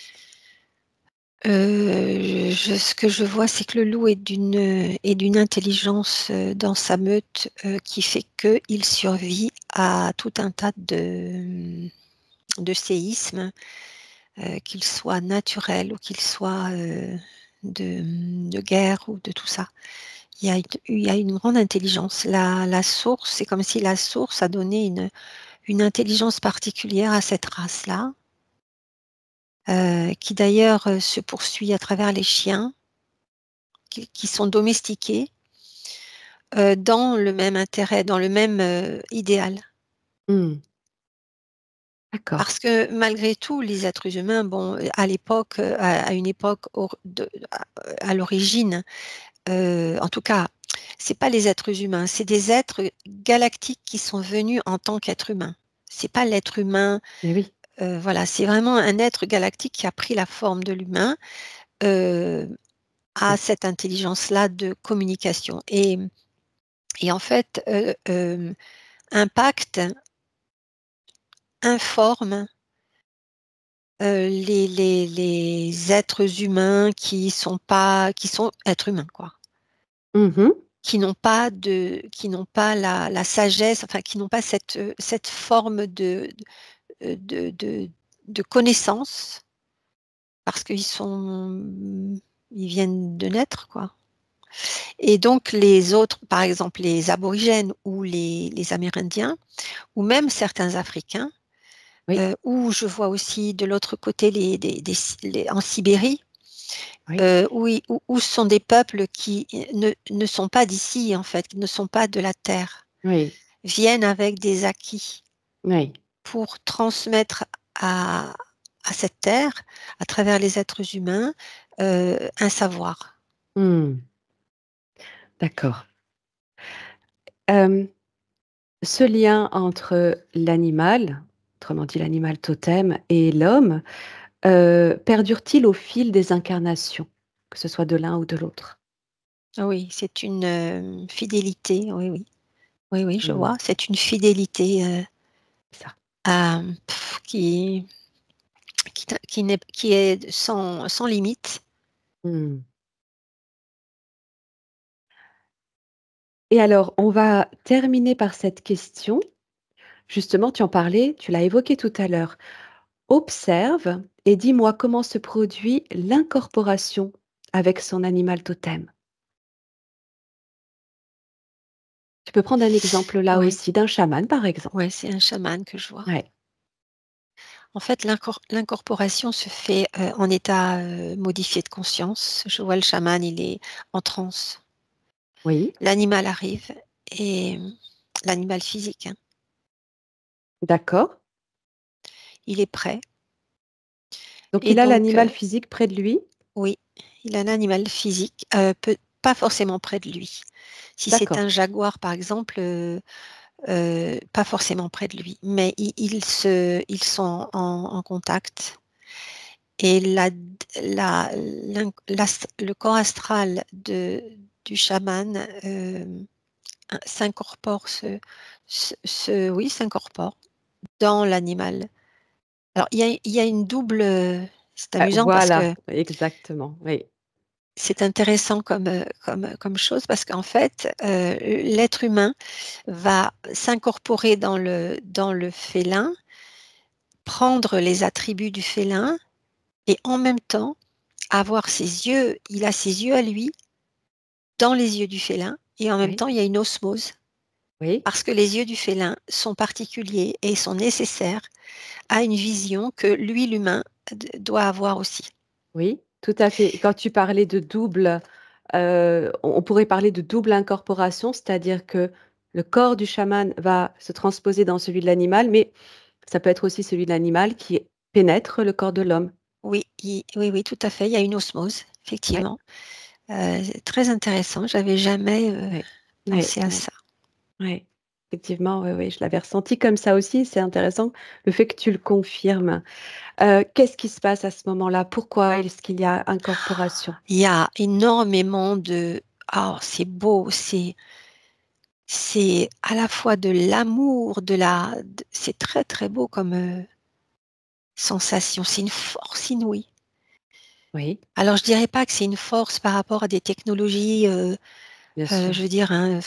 Ce que je vois, c'est que le loup est d'une intelligence, dans sa meute, qui fait qu'il survit à tout un tas de séismes, qu'ils soient naturels ou qu'ils soient, de guerre ou de tout ça. Il y a une grande intelligence. La source, c'est comme si la source a donné une intelligence particulière à cette race-là, qui d'ailleurs, se poursuit à travers les chiens qui sont domestiqués, dans le même intérêt, dans le même, idéal. Mmh. D'accord. Parce que malgré tout, les êtres humains, bon, à l'époque, à une époque à l'origine, en tout cas, c'est pas les êtres humains, c'est des êtres galactiques qui sont venus en tant qu'êtres humains. C'est pas l'être humain, Mais oui. voilà, c'est vraiment un être galactique qui a pris la forme de l'humain, heu, a Mmh. cette intelligence-là de communication et en fait, impacte, informe, les êtres humains qui sont êtres humains, quoi. Mmh. Qui n'ont pas la sagesse, enfin qui n'ont pas cette forme de de connaissance parce ils viennent de naître, quoi et donc les autres, par exemple les aborigènes ou les Amérindiens ou même certains Africains, Oui, ou je vois aussi de l'autre côté les en Sibérie, oui, où ce sont des peuples qui ne sont pas d'ici en fait, qui ne sont pas de la terre, oui, viennent avec des acquis oui. pour transmettre à à cette terre, à travers les êtres humains, un savoir. Mmh. D'accord. Hem, Ce lien entre l'animal, autrement dit l'animal totem et l'homme, perdure-t-il au fil des incarnations? Que ce soit de l'un ou de l'autre? Ah oui, c'est une, fidélité, oui, oui. Oui, oui, je Mmh. vois, c'est une fidélité, C'est ça. à qui qui est sans limite. Mmh. Et alors, on va terminer par cette question. Justement, tu en parlais, tu l'as évoqué tout à l'heure. Observe et dis-moi comment se produit l'incorporation avec son animal totem. Tu peux prendre un exemple là Ouais, aussi d'un chaman, par exemple. ouais, c'est un chaman que je vois. Ouais. En fait, l'incorporation se fait, en état, modifié de conscience. Je vois le chaman, il est en transe. Oui, L'animal arrive et l'animal physique, hein, d'accord. il est prêt Donc et il a donc l'animal physique près de lui? oui, il a un animal physique, peut pas forcément près de lui. Si c'est un D'accord. jaguar, par exemple, pas forcément près de lui, mais ils sont en contact Et le corps astral du chaman s'incorpore, oui, s'incorpore dans l'animal. Alors, il y a une double. C'est amusant parce Voilà, que exactement, oui. c'est intéressant comme chose parce qu'en fait, l'être humain va s'incorporer dans le félin, prendre les attributs du félin et en même temps avoir ses yeux, il a ses yeux à lui dans les yeux du félin et en même Oui, temps il y a une osmose oui, parce que les yeux du félin sont particuliers et sont nécessaires à une vision que lui, l'humain, doit avoir aussi. oui, tout à fait. Quand tu parlais de double, on pourrait parler de double incorporation, c'est-à-dire que le corps du chaman va se transposer dans celui de l'animal, mais ça peut être aussi celui de l'animal qui pénètre le corps de l'homme. Oui, oui, oui, tout à fait. Il y a une osmose, Ouais, effectivement. Très intéressant. J'avais jamais ouais, ouais, pensé à ouais, ça. ouais. Effectivement, ouais, ouais, je l'avais ressenti comme ça aussi. C'est intéressant le fait que tu le confirmes. Qu'est-ce qui se passe à ce moment-là? Pourquoi est-ce qu'il y a incorporation? Il y a énormément de. Ah, c'est beau, c'est à la fois de l'amour, c'est très très beau comme sensation. C'est une force inouïe. Oui, Alors je dirais pas que c'est une force par rapport à des technologies. bien sûr. Je veux dire, hein,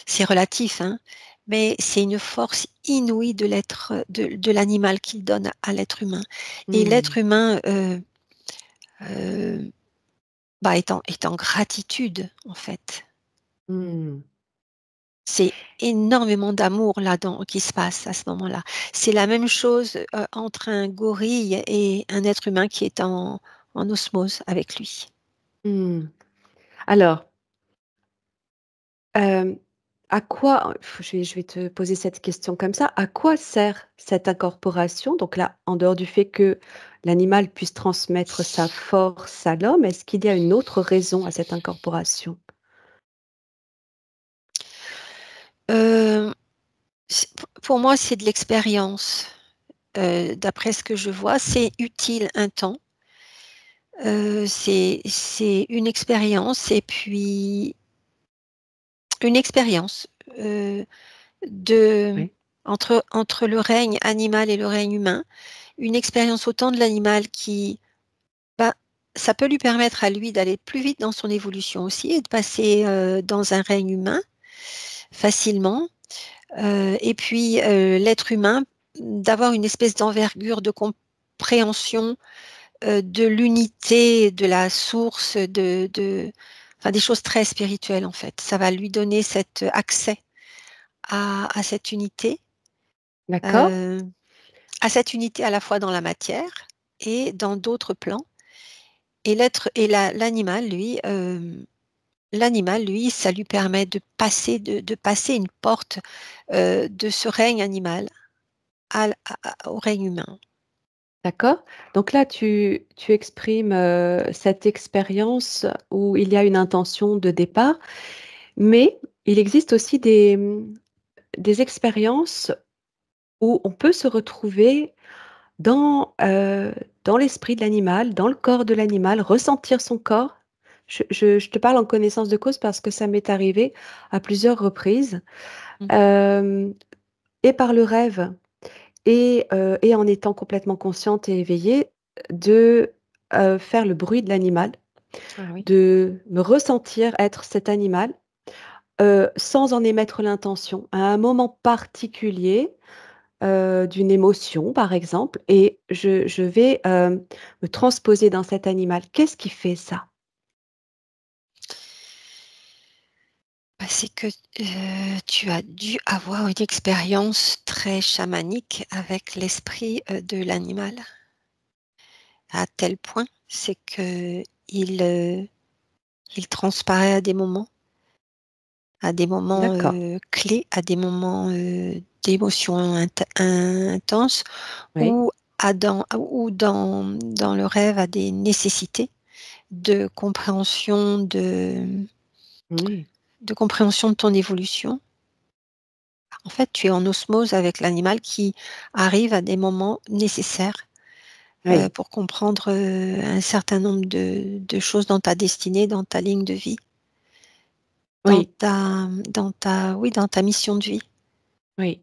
c'est relatif, hein, mais c'est une force inouïe de de l'animal qu'il donne à l'être humain. Et Mmh. l'être humain euh, bah, est en gratitude, en fait. Mmh. C'est énormément d'amour là-dedans qui se passe à ce moment-là. C'est la même chose entre un gorille et un être humain qui est en osmose avec lui. Mmh. Alors, hem, à quoi je vais te poser cette question comme ça. À quoi sert cette incorporation? Donc là, en dehors du fait que l'animal puisse transmettre sa force à l'homme, est-ce qu'il y a une autre raison à cette incorporation? Euh, pour moi, c'est de l'expérience. D'après ce que je vois, c'est utile un temps. C'est une expérience et puis une expérience euh, de, Oui. entre le règne animal et le règne humain. Une expérience autant de l'animal qui, bah, ça peut lui permettre à lui d'aller plus vite dans son évolution aussi et de passer dans un règne humain facilement. Et puis l'être humain, d'avoir une espèce d'envergure de compréhension de l'unité, de la source, enfin, des choses très spirituelles en fait. Ça va lui donner cet accès à cette unité, D'accord. euh, à cette unité à la fois dans la matière et dans d'autres plans. Et l'animal, lui, ça lui permet de passer une porte de ce règne animal au règne humain. D'accord. Donc là, tu exprimes, cette expérience où il y a une intention de départ, mais il existe aussi des expériences où on peut se retrouver dans, dans l'esprit de l'animal, dans le corps de l'animal, ressentir son corps. Je te parle en connaissance de cause parce que ça m'est arrivé à plusieurs reprises, Mm. hem et par le rêve et en étant complètement consciente et éveillée, de, faire le bruit de l'animal, Ah oui. de me ressentir être cet animal, sans en émettre l'intention, à un moment particulier, d'une émotion, par exemple et je vais, me transposer dans cet animal. Qu'est-ce qui fait ça? Bah, c'est que tu as dû avoir une expérience très chamanique avec l'esprit de l'animal, à tel point, c'est que il transparaît à des moments D'accord, clés, à des moments d'émotions intenses, oui. ou dans le rêve à des nécessités de compréhension Oui. de compréhension de ton évolution. En fait, tu es en osmose avec l'animal qui arrive à des moments nécessaires Oui, pour comprendre un certain nombre de choses dans ta destinée, dans ta ligne de vie, oui, oui, dans ta mission de vie. oui.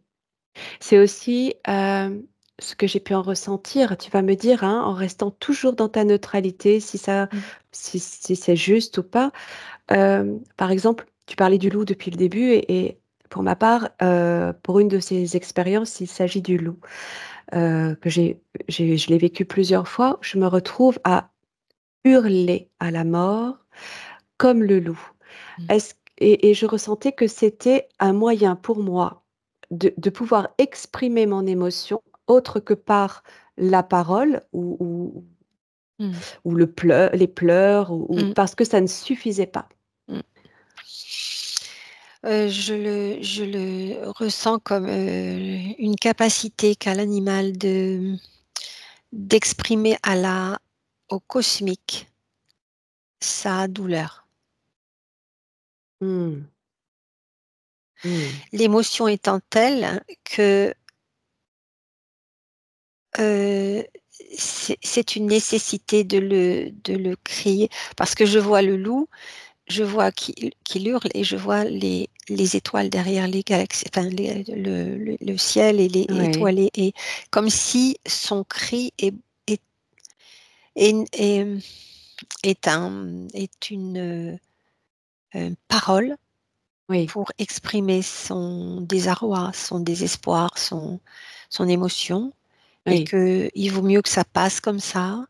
C'est aussi, ce que j'ai pu en ressentir. Tu vas me dire, hein, en restant toujours dans ta neutralité, Mm. si c'est juste ou pas. Par exemple, tu parlais du loup depuis le début et pour ma part, pour une de ces expériences, il s'agit du loup, que je l'ai vécu plusieurs fois. Je me retrouve à hurler à la mort comme le loup. Mm. Est-ce et je ressentais que c'était un moyen pour moi de pouvoir exprimer mon émotion autre que par la parole Mm. ou les pleurs ou Mm. parce que ça ne suffisait pas. Mm. Je le ressens comme une capacité qu'a l'animal d'exprimer au cosmique sa douleur. Mmh. Mmh. L'émotion étant telle que euh, c'est une nécessité de le crier. Parce que je vois le loup, je vois qu'il hurle et je vois les étoiles derrière les galaxies, enfin le ciel et les Ouais, étoiles, et comme si son cri est, est, est, est une parole oui, pour exprimer son désarroi, son désespoir, son émotion, et oui, qu'il vaut mieux que ça passe comme ça.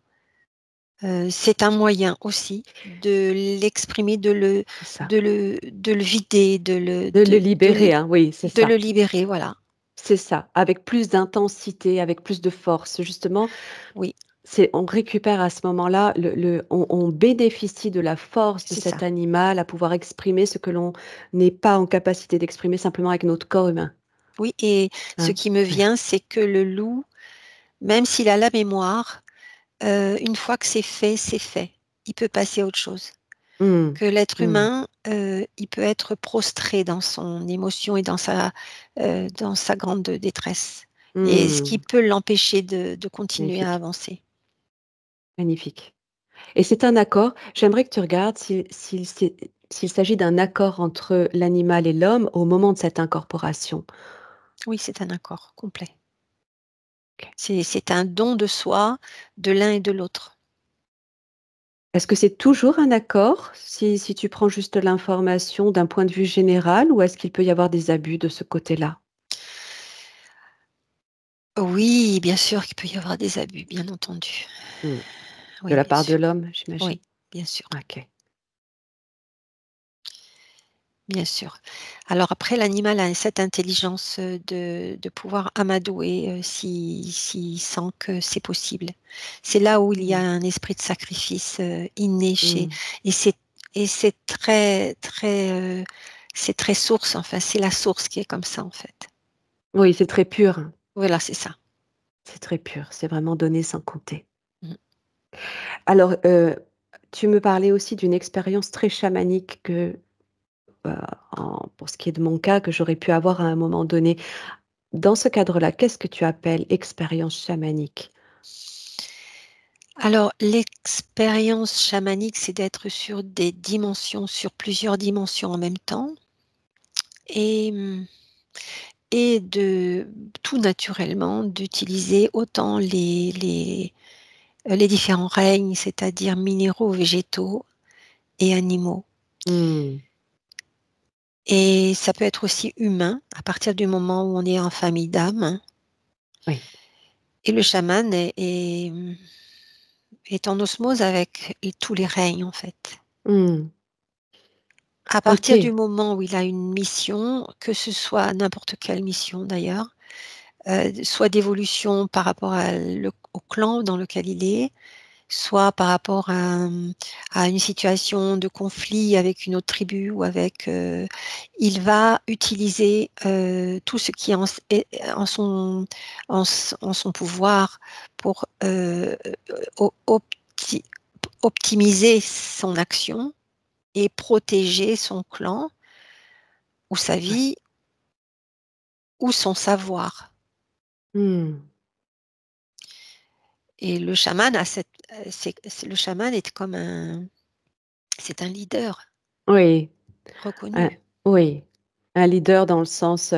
C'est un moyen aussi de l'exprimer, c'est ça. de le vider, De le libérer, hein, oui, c'est de le ça. libérer, voilà. C'est ça, avec plus d'intensité, avec plus de force. Justement, Oui, c'est on récupère à ce moment-là on bénéficie de la force de c'est cet ça. animal à pouvoir exprimer ce que l'on n'est pas en capacité d'exprimer simplement avec notre corps humain, Oui, et ce hein? qui me Ouais. vient, c'est que le loup, même s'il a la mémoire, une fois que c'est fait, c'est fait. Il peut passer à autre chose. Mmh. Que l'être Mmh. humain, il peut être prostré dans son émotion et dans sa grande détresse. Et ce qui Mmh. peut l'empêcher de continuer à Magnifique, avancer. magnifique et c'est un accord. J'aimerais que tu regardes s'il s'agit d'un accord entre l'animal et l'homme au moment de cette incorporation. Oui, c'est un accord complet. OK. C'est un don de soi, de l'un et de l'autre. Est-ce que c'est toujours un accord si tu prends juste l'information d'un point de vue général ou est-ce qu'il peut y avoir des abus de ce côté-là? Oui, bien sûr qu'il peut y avoir des abus, bien entendu. Mmh. De Oui, la bien part de sûr. l'homme, j'imagine? Oui, bien sûr. OK. Bien sûr. Alors après, l'animal a cette intelligence de pouvoir amadouer s'il sent que c'est possible. C'est là où il y a Mmh. un esprit de sacrifice inné chez, Mmh. et c'est très très c'est très source, enfin c'est la source qui est comme ça en fait. Oui, c'est très pur, hein. Voilà, c'est ça. C'est très pur, c'est vraiment donner sans compter. Mm. Alors, tu me parlais aussi d'une expérience très chamanique heu, pour ce qui est de mon cas, que j'aurais pu avoir à un moment donné. Dans ce cadre-là, qu'est-ce que tu appelles expérience chamanique? Alors l'expérience chamanique, c'est d'être sur des dimensions, sur plusieurs dimensions en même temps, et de tout naturellement d'utiliser autant les différents règnes, c'est-à-dire minéraux, végétaux et animaux. Mmh. Et ça peut être aussi humain à partir du moment où on est en famille d'âmes. Oui. Et le chaman est en osmose avec tous les règnes en fait. Mmh. À partir du OK. moment où il a une mission, que ce soit n'importe quelle mission d'ailleurs, soit d'évolution par rapport au clan dans lequel il est, soit par rapport à une situation de conflit avec une autre tribu ou il va utiliser tout ce qui est en son pouvoir pour optimiser son action et protéger son clan ou sa Ouais. vie ou son savoir. Mmh. Et le chaman le chaman est comme c'est un leader Oui, un reconnu, oui, un leader dans le sens,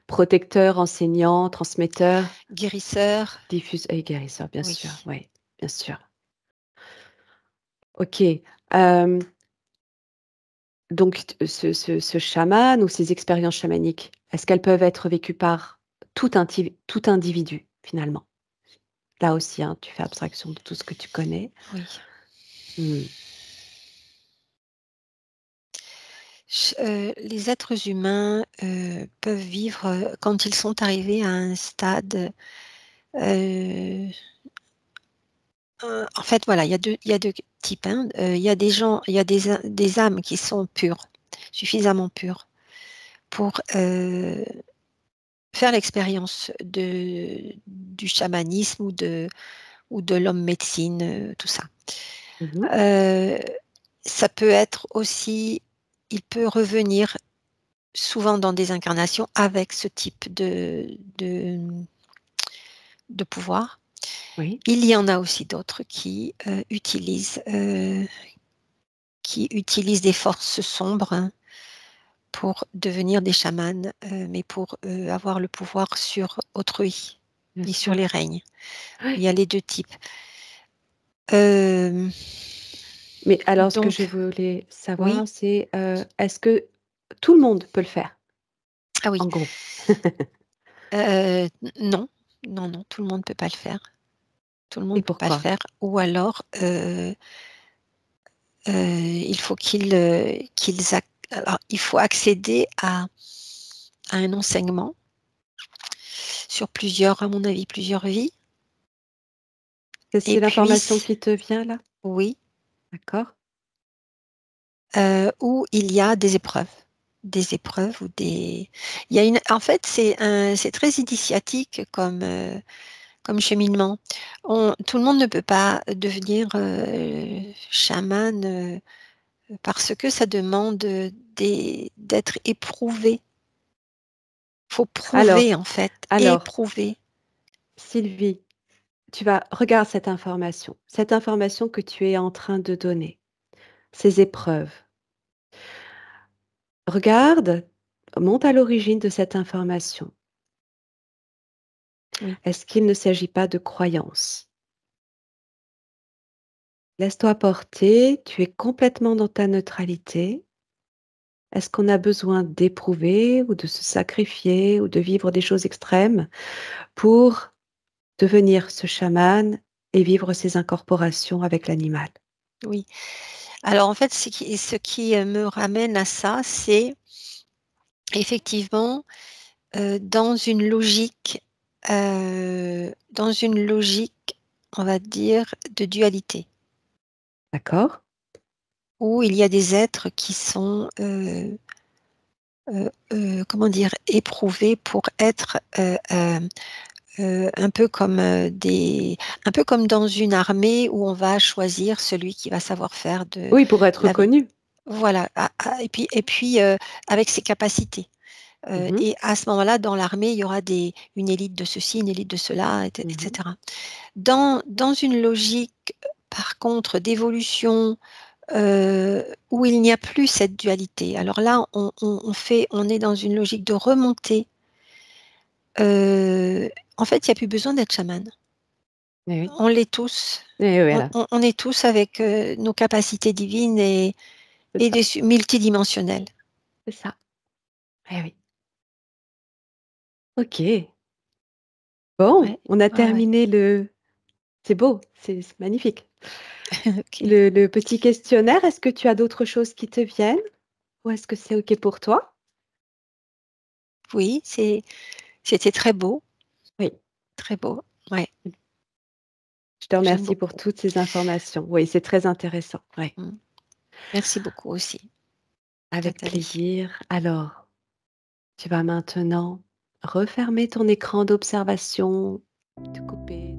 protecteur, enseignant, transmetteur, guérisseur. et guérisseur, bien Oui, sûr, oui, bien sûr. OK, hem, donc ce chaman ou ces expériences chamaniques, est-ce qu'elles peuvent être vécues par tout individu, finalement? Là aussi, hein, tu fais abstraction de tout ce que tu connais. oui. Mmh. Les êtres humains, peuvent vivre, quand ils sont arrivés à un stade, heu en fait, voilà, il y a deux types, hein. Il y a des gens il y a des âmes qui sont pures, suffisamment pures pour, faire l'expérience du chamanisme ou de l'homme médecine, tout ça. Mmh mh. Heu, Ça peut être aussi il peut revenir souvent dans des incarnations avec ce type de pouvoir. Oui, Il y en a aussi d'autres qui utilisent des forces sombres, hein, pour devenir des chamans, mais pour, avoir le pouvoir sur autrui bien et sur sûr. les règnes. Il Ouais. y a les 2 types. Hem, Mais alors ce que je donc voulais oui, savoir, c'est, est-ce que tout le monde peut le faire? ah oui, En gros. non, non, non, tout le monde ne peut pas le faire. Tout le monde Et ne peut pas le pourquoi? faire ou alors, il faut il faut accéder à un enseignement sur plusieurs, à mon avis, plusieurs vies et C'est puis l'information qui te vient là? oui, D'accord. où il y a des épreuves. Des épreuves ou des il y a une en fait, c'est très initiatique comme cheminement. Tout le monde ne peut pas devenir, chaman, parce que ça demande, d'être éprouvé. Faut Alors prouver en fait, alors, éprouver. Sylvie, tu vas regarde cette information que tu es en train de donner, ces épreuves. Regarde, monte à l'origine de cette information. Oui, Est-ce qu'il ne s'agit pas de croyances? Laisse-toi porter, tu es complètement dans ta neutralité. Est-ce qu'on a besoin d'éprouver ou de se sacrifier ou de vivre des choses extrêmes pour devenir ce chaman et vivre ces incorporations avec l'animal? oui. Alors en fait, ce qui me ramène à ça, c'est effectivement, dans une logique, on va dire, de dualité, D'accord? où il y a des êtres qui sont, comment dire? Éprouvés pour être, un peu comme, un peu comme dans une armée où on va choisir celui qui va savoir faire de Oui, pour être la vie. reconnu. Voilà, et puis, avec ses capacités. Mmh. Et à ce moment-là, dans l'armée, il y aura une élite de ceci, une élite de cela, et Mmh. cetera. Dans une logique, par contre, d'évolution, où il n'y a plus cette dualité, alors là, on est dans une logique de remontée. En fait, il y a plus besoin d'être chaman. Eh oui. On l'est tous. Et On voilà, on on est tous avec, nos capacités divines et c'est et ça, multidimensionnelles. c'est ça. Eh oui. OK. Bon, Ouais, on a ouais, ouais. terminé c'est beau, c'est magnifique. OK. Le petit questionnaire, est-ce que tu as d'autres choses qui te viennent? Ou est-ce que c'est OK pour toi? Oui, c'était très beau, Oui. très beau. Ouais, Je te j'aime remercie pour beaucoup. toutes ces informations. Oui, c'est très intéressant. Oui, Mmh. Merci beaucoup aussi, avec Nathalie. plaisir. Alors, tu vas maintenant refermer ton écran d'observation, te couper.